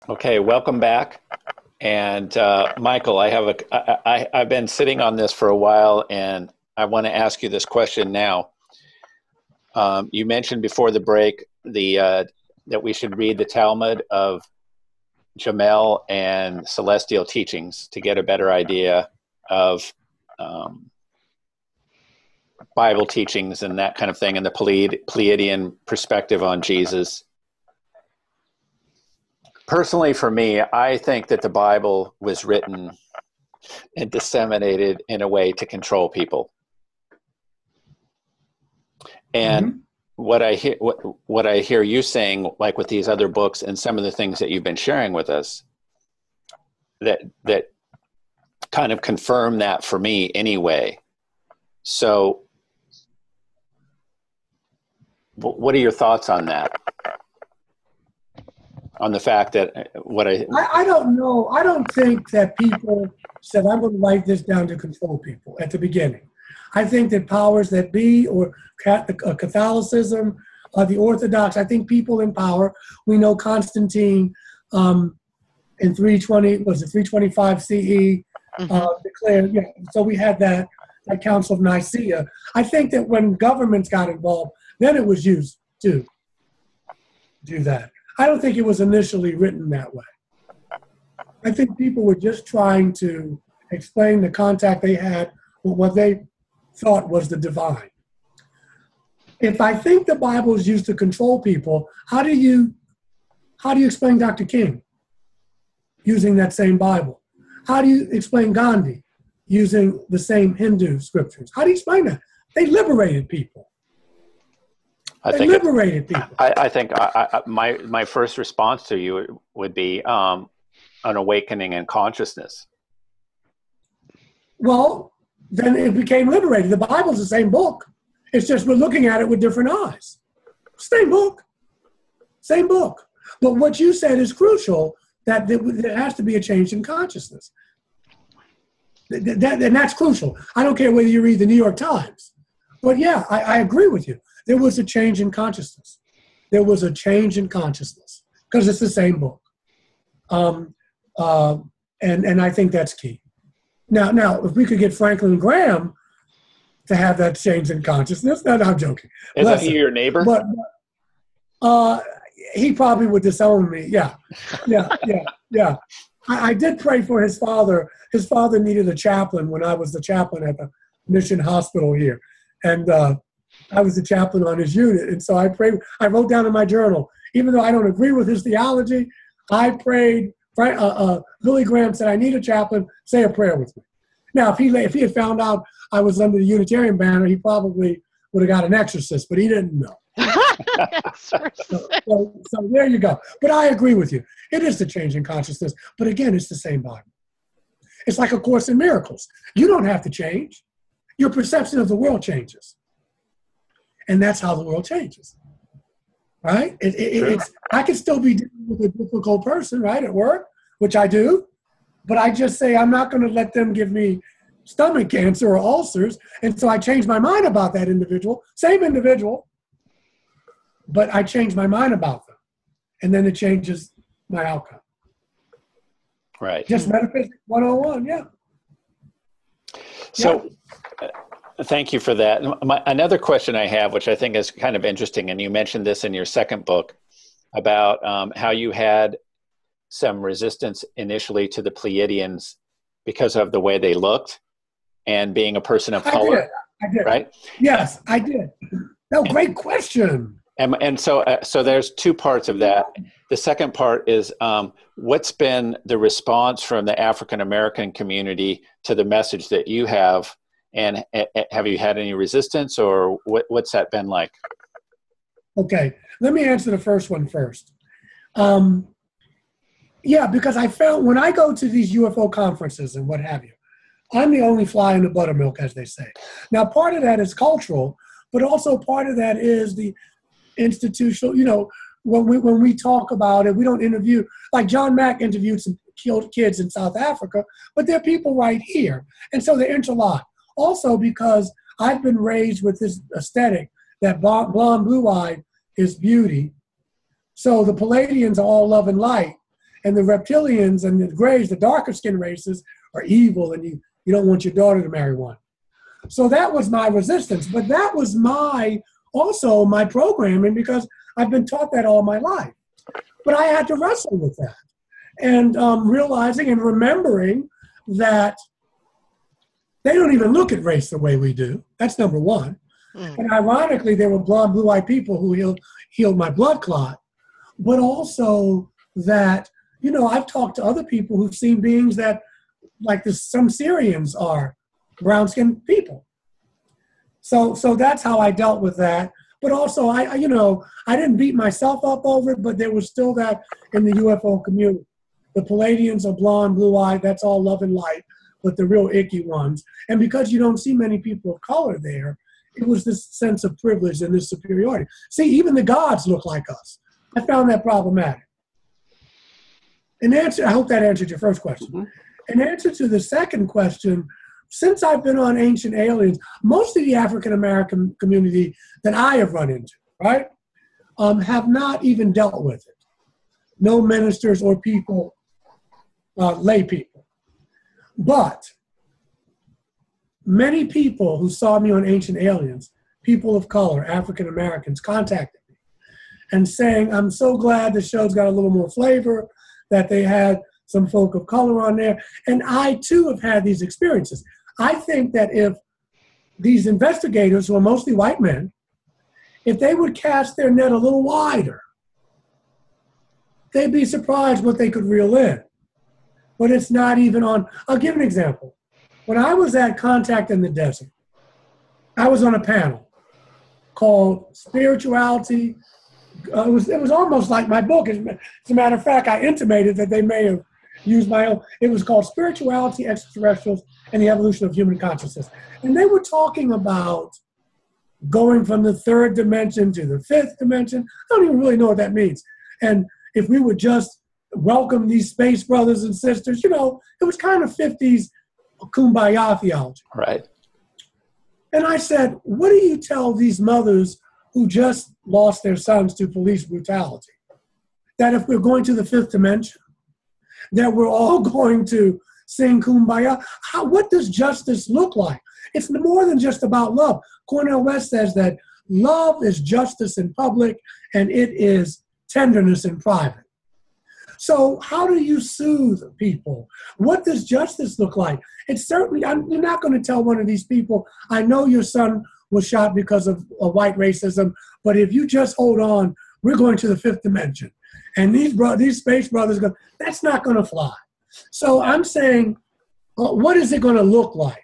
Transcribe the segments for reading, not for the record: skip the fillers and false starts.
Okay, welcome back. And Michael, I've been sitting on this for a while, and I want to ask you this question now. You mentioned before the break that we should read the Talmud of Jamel and Celestial Teachings to get a better idea of Bible teachings and that kind of thing, and the Pleiadian perspective on Jesus. Personally, for me, I think that the Bible was written and disseminated in a way to control people. And what I hear you saying, like with these other books and some of the things that you've been sharing with us, that kind of confirm that for me anyway. So, what are your thoughts on that? On the fact that I don't know. I don't think that people said, I'm going to write this down to control people at the beginning. I think that powers that be, or Catholicism, the Orthodox, I think people in power, we know Constantine in 325 CE declared, so we had that Council of Nicaea. I think that when governments got involved, then it was used to do that. I don't think it was initially written that way. I think people were just trying to explain the contact they had with what they thought was the divine. If I think the Bible is used to control people, how do you explain Dr. King using that same Bible? How do you explain Gandhi using the same Hindu scriptures? How do you explain that? They liberated people. I think my first response to you would be an awakening in consciousness. Well, then it became liberated. The Bible's the same book. It's just we're looking at it with different eyes. Same book. Same book. But what you said is crucial, that there has to be a change in consciousness. And that's crucial. I don't care whether you read the New York Times. But yeah, I agree with you. There was a change in consciousness. There was a change in consciousness because it's the same book. And I think that's key. Now, if we could get Franklin Graham to have that change in consciousness, no, I'm joking. Is he your neighbor? But he probably would disown me. Yeah. I did pray for his father. His father needed a chaplain when I was the chaplain at the mission hospital here. And I was the chaplain on his unit. And so I prayed. I wrote down in my journal, even though I don't agree with his theology, I prayed. Billy Graham said, I need a chaplain. Say a prayer with me. Now, if he had found out I was under the Unitarian banner, he probably would have got an exorcist, but he didn't know. So there you go. But I agree with you. It is the change in consciousness. But again, it's the same Bible. It's like A Course in Miracles. You don't have to change. Your perception of the world changes. And that's how the world changes. Right? I can still be dealing with a difficult person, right, at work, which I do. But I just say I'm not going to let them give me stomach cancer or ulcers. And so I change my mind about that individual. Same individual. But I change my mind about them. And then it changes my outcome. Right. Just metaphysics 101, yeah. So thank you for that. Another question I have, which I think is kind of interesting, and you mentioned this in your second book, about how you had some resistance initially to the Pleiadians because of the way they looked and being a person of color. I did. Right? Yes, I did. No, great question. And so there's two parts of that. The second part is what's been the response from the African American community to the message that you have, and have you had any resistance, or what's that been like? Okay, let me answer the first one first. Yeah, because I found when I go to these UFO conferences and what have you, I'm the only fly in the buttermilk, as they say. Now, part of that is cultural, but also part of that is the institutional, when we talk about it, we don't interview, like John Mack interviewed some killed kids in South Africa, but they're people right here. And so they interlock. Also because I've been raised with this aesthetic that blonde, blue-eyed is beauty. So the Palladians are all love and light. and the reptilians and the grays, the darker skin races, are evil, and you don't want your daughter to marry one. So that was my resistance. But that was also my programming, because I've been taught that all my life. But I had to wrestle with that. And realizing and remembering that they don't even look at race the way we do. That's number one. And ironically, there were blonde, blue-eyed people who healed my blood clot. But also that, I've talked to other people who've seen beings that, like some Syrians are brown-skinned people. So that's how I dealt with that. But also, I didn't beat myself up over it, but there was still that in the UFO community. The Palladians are blonde, blue-eyed, that's all love and light, but the real icky ones. And because you don't see many people of color there, it was this sense of privilege and this superiority. See, even the gods look like us. I found that problematic. I hope that answered your first question. Mm-hmm. In answer to the second question, since I've been on Ancient Aliens, most of the African-American community that I have run into, right, have not even dealt with it. No ministers or people, lay people. But many people who saw me on Ancient Aliens, people of color, African-Americans, contacted me and saying, I'm so glad the show's got a little more flavor, that they had some folk of color on there. And I, too, have had these experiences. I think that if these investigators, who are mostly white men, if they would cast their net a little wider, they'd be surprised what they could reel in. But it's not even on. I'll give an example. When I was at Contact in the Desert, I was on a panel called Spirituality. It was almost like my book. As a matter of fact, I intimated that they may have used my own. It was called Spirituality, Extraterrestrials, and the Evolution of Human Consciousness. And they were talking about going from the third dimension to the fifth dimension. I don't even really know what that means. And if we would just welcome these space brothers and sisters, it was kind of 50s kumbaya theology. Right. And I said, what do you tell these mothers who just lost their sons to police brutality? That if we're going to the fifth dimension, that we're all going to sing kumbaya. What does justice look like? It's more than just about love. Cornel West says that love is justice in public and it is tenderness in private. So how do you soothe people? What does justice look like? It's certainly, you're not going to tell one of these people, I know your son was shot because of white racism, but if you just hold on, we're going to the fifth dimension. And these space brothers go, that's not going to fly. So I'm saying, what is it going to look like?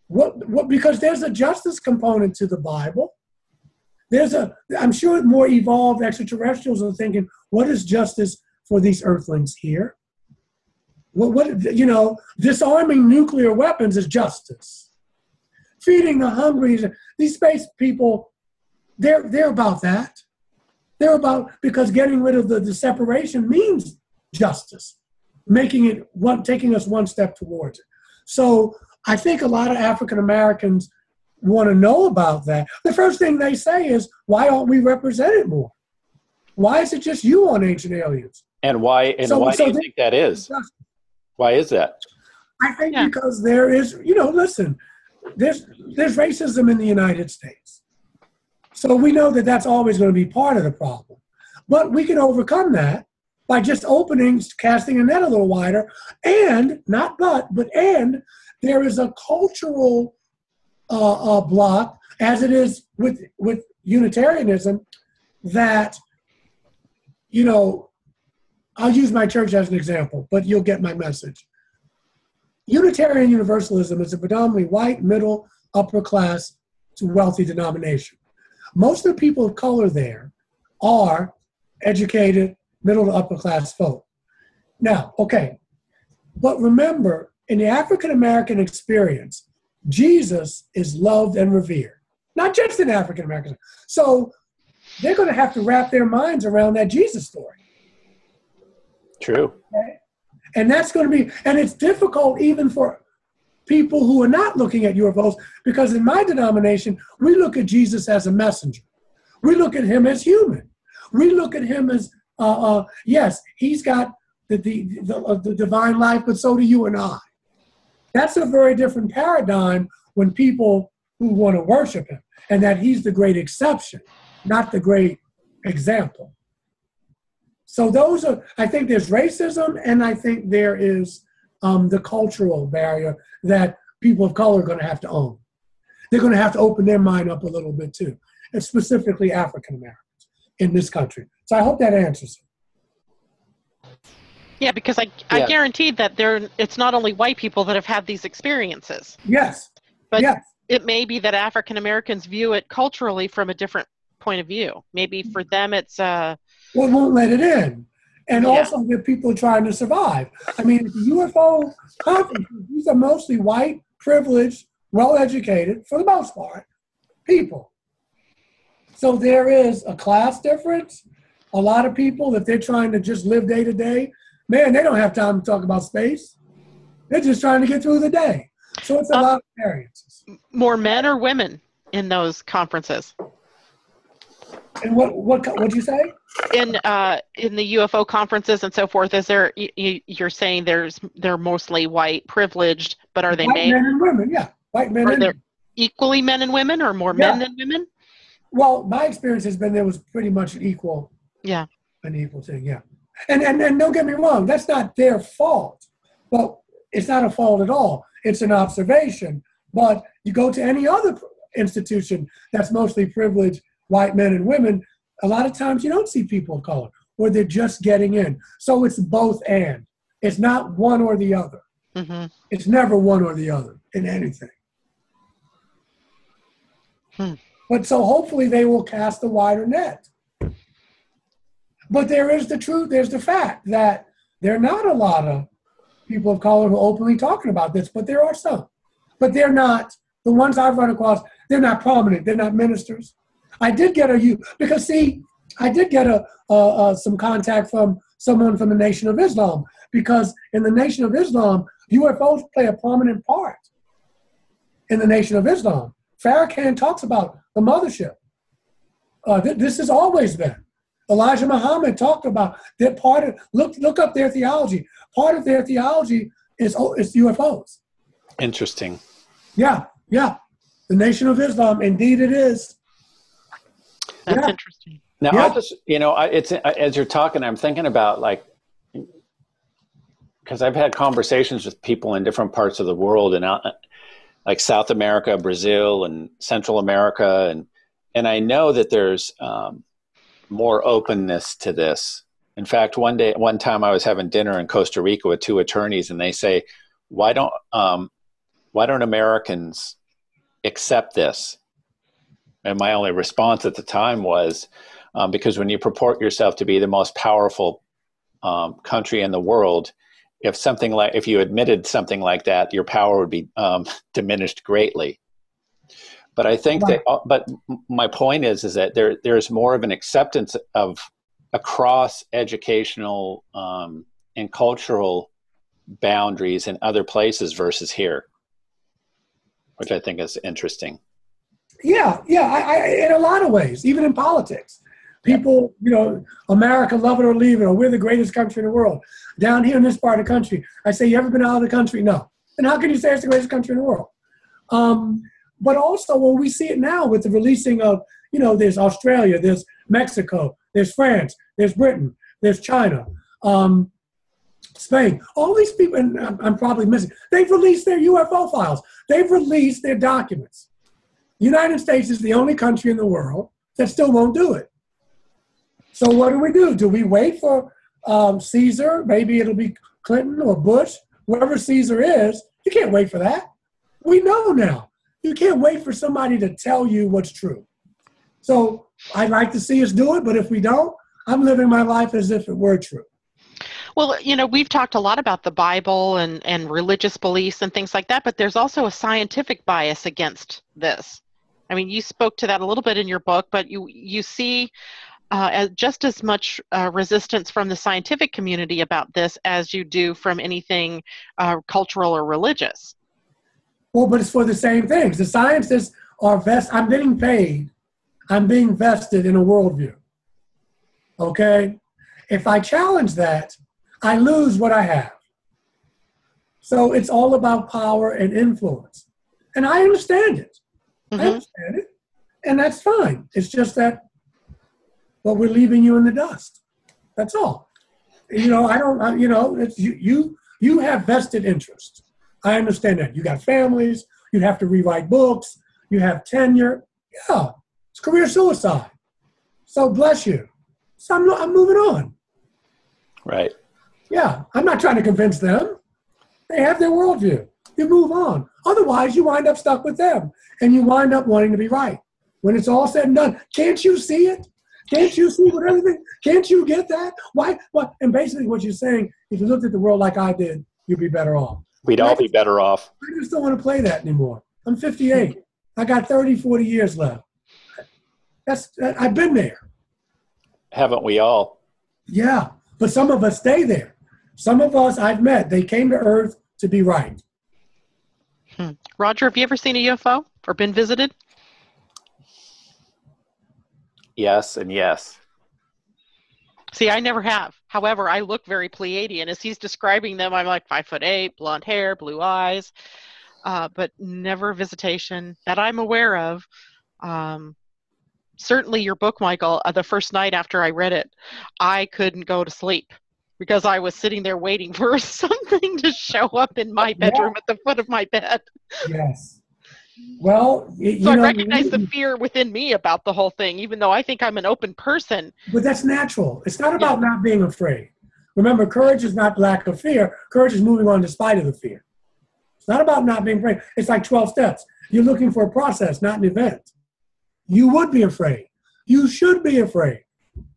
What? Because there's a justice component to the Bible. I'm sure more evolved extraterrestrials are thinking, what is justice for these earthlings here? Disarming nuclear weapons is justice. Feeding the hungry, these space people, they're about that. They're about, because getting rid of the separation means justice, taking us one step towards it. So I think a lot of African Americans want to know about that. The first thing they say is, why aren't we represented more? Why is it just you on Ancient Aliens? And why do you think that is? Why is that? I think because there is, listen, there's racism in the United States. So we know that that's always going to be part of the problem. But we can overcome that by just casting a net a little wider, and there is a cultural block, as it is with Unitarianism, that, I'll use my church as an example, but you'll get my message. Unitarian Universalism is a predominantly white, middle, upper class to wealthy denomination. Most of the people of color there are educated, middle to upper class folk. Now, okay, but remember, in the African American experience, Jesus is loved and revered, not just in African Americans. So they're going to have to wrap their minds around that Jesus story. True. Okay? And that's going to be, and it's difficult even for people who are not looking at UFOs, because in my denomination, we look at Jesus as a messenger. We look at him as human. We look at him as, yes, he's got the divine life, but so do you and I. That's a very different paradigm when people who want to worship him, and that he's the great exception, not the great example. So those are, I think there's racism, and I think there is the cultural barrier that people of color are going to have to own. They're going to have to open their mind up a little bit too, and specifically African Americans in this country. So I hope that answers it. Yeah, because I guaranteed that it's not only white people that have had these experiences. Yes. But yes. It may be that African Americans view it culturally from a different point of view. Maybe for them it's well, it won't let it in. And also that people are trying to survive. I mean, the UFO conferences, these are mostly white, privileged, well-educated, for the most part, people. So there is a class difference. A lot of people, if they're trying to just live day to day, man, they don't have time to talk about space. They're just trying to get through the day. So it's a lot of variances. More men or women in those conferences? And what'd you say? In the UFO conferences and so forth, is there? You're saying they're mostly white, privileged, but are they white men and women? Yeah, white men. Are there equally men and women, or more men than women? Well, my experience has been there was pretty much an equal. Yeah. An equal thing. Yeah, and don't get me wrong, that's not their fault, but it's not a fault at all. It's an observation. But you go to any other institution that's mostly privileged white men and women, a lot of times you don't see people of color, or they're just getting in. So it's both and. It's not one or the other. Mm-hmm. It's never one or the other in anything. But so hopefully they will cast a wider net. But there is the truth, there's the fact that there are not a lot of people of color who are openly talking about this, but there are some. But they're not, the ones I've run across, they're not prominent, they're not ministers. I did get some contact from someone from the Nation of Islam, because in the Nation of Islam, UFOs play a prominent part in the Nation of Islam. Farrakhan talks about the mothership. This has always been. Elijah Muhammad talked about that part of, look up their theology. Part of their theology is UFOs. Interesting. Yeah. The Nation of Islam, indeed it is. That's interesting. Now, I just, it's as you're talking, I'm thinking about because I've had conversations with people in different parts of the world, and like South America, Brazil, and Central America, and I know that there's more openness to this. In fact, one time I was having dinner in Costa Rica with two attorneys, and they say, why don't Americans accept this? And my only response at the time was, because when you purport yourself to be the most powerful country in the world, if you admitted something like that, your power would be diminished greatly. But I think but my point is that there's more of an acceptance of across educational and cultural boundaries in other places versus here, which I think is interesting. Yeah. I in a lot of ways, even in politics. People, America, love it or leave it, or we're the greatest country in the world. Down here in this part of the country, I say, you ever been out of the country? No. And how can you say it's the greatest country in the world? But also, we see it now with the releasing of, there's Australia, there's Mexico, there's France, there's Britain, there's China, Spain. All these people, and I'm probably missing, they've released their UFO files. They've released their documents. The United States is the only country in the world that still won't do it. So what do? Do we wait for Caesar? Maybe it'll be Clinton or Bush, whoever Caesar is. You can't wait for that. We know now. You can't wait for somebody to tell you what's true. So I'd like to see us do it, but if we don't, I'm living my life as if it were true. Well, we've talked a lot about the Bible and religious beliefs and things like that, but there's also a scientific bias against this. I mean, you spoke to that a little bit in your book, but you see just as much resistance from the scientific community about this as you do from anything cultural or religious. Well, but it's for the same things. The scientists are I'm getting paid. I'm being vested in a worldview. Okay? If I challenge that, I lose what I have. So it's all about power and influence. And I understand it. I understand it. And that's fine. It's just that, well, we're leaving you in the dust. That's all. You know, it's you have vested interest. I understand that. You got families, you have to rewrite books, you have tenure. Yeah, it's career suicide. So bless you. So I'm moving on. Right. Yeah, I'm not trying to convince them. They have their worldview. You move on. Otherwise, you wind up stuck with them, and you wind up wanting to be right. When it's all said and done, can't you see it? Can't you see what everything? Can't you get that? Why? What? And basically, what you're saying, if you looked at the world like I did, you'd be better off. We'd all be better off. I just don't want to play that anymore. I'm 58. I got 30, 40 years left. I've been there. Haven't we all? Yeah, but some of us stay there. Some of us I've met, they came to Earth to be right. Roger, have you ever seen a UFO or been visited? Yes and yes. See, I never have. However, I look very Pleiadian. As he's describing them, I'm like 5'8", blonde hair, blue eyes, but never visitation that I'm aware of. Certainly your book, Michael, the first night after I read it, I couldn't go to sleep because I was sitting there waiting for something to show up in my bedroom at the foot of my bed. Yes. Well, so I recognize the fear within me about the whole thing, even though I think I'm an open person. But that's natural. It's not about not being afraid. Remember, courage is not lack of fear. Courage is moving on despite of the fear. It's not about not being afraid. It's like 12 steps. You're looking for a process, not an event. You would be afraid. You should be afraid.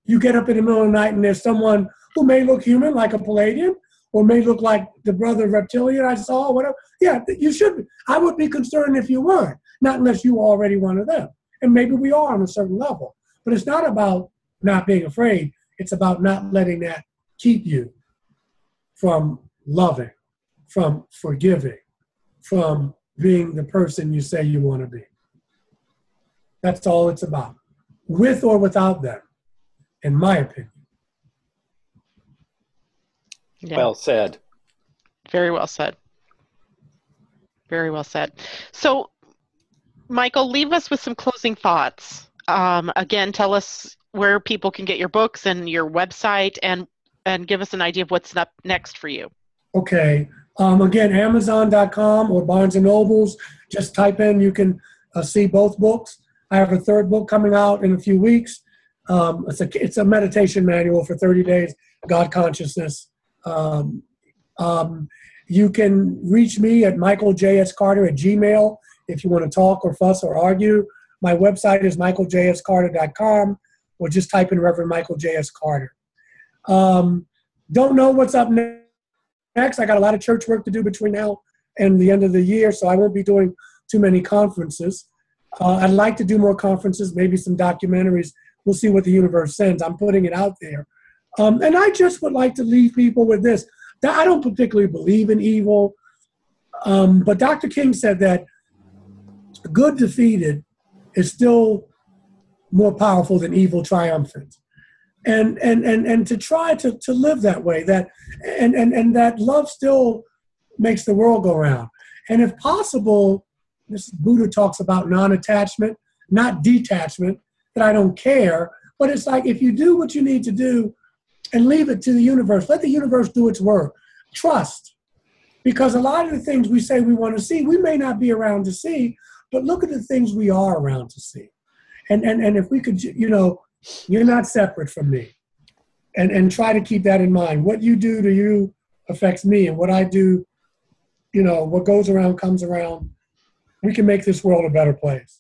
You get up in the middle of the night and there's someone who may look human, like a Palladian, or may look like the brother reptilian I saw, or whatever. Yeah, you should be. I would be concerned if you weren't, not unless you were already one of them. And maybe we are on a certain level. But it's not about not being afraid. It's about not letting that keep you from loving, from forgiving, from being the person you say you want to be. That's all it's about, with or without them, in my opinion. Yeah. Well said. Very well said. Very well said. So, Michael, leave us with some closing thoughts. Again, tell us where people can get your books and your website, and give us an idea of what's up next for you. Okay. Again, Amazon.com or Barnes & Nobles. Just type in, you can see both books. I have a third book coming out in a few weeks. It's a meditation manual for 30 days, God consciousness. You can reach me at michaeljscarter@gmail if you want to talk or fuss or argue. My website is michaeljscarter.com, or just type in Reverend Michael J.S. Carter. Don't know what's up next. I got a lot of church work to do between now and the end of the year, so I won't be doing too many conferences. I'd like to do more conferences, maybe some documentaries. We'll see what the universe sends. I'm putting it out there. And I just would like to leave people with this. I don't particularly believe in evil, but Dr. King said that good defeated is still more powerful than evil triumphant. And to try to live that way, that and that love still makes the world go round. And if possible, this Buddha talks about non-attachment, not detachment, that I don't care, but it's like if you do what you need to do and leave it to the universe, let the universe do its work. Trust. Because a lot of the things we say we want to see, we may not be around to see, but look at the things we are around to see. And if we could, you're not separate from me. And try to keep that in mind. What you do to you affects me, and what I do, what goes around comes around. We can make this world a better place.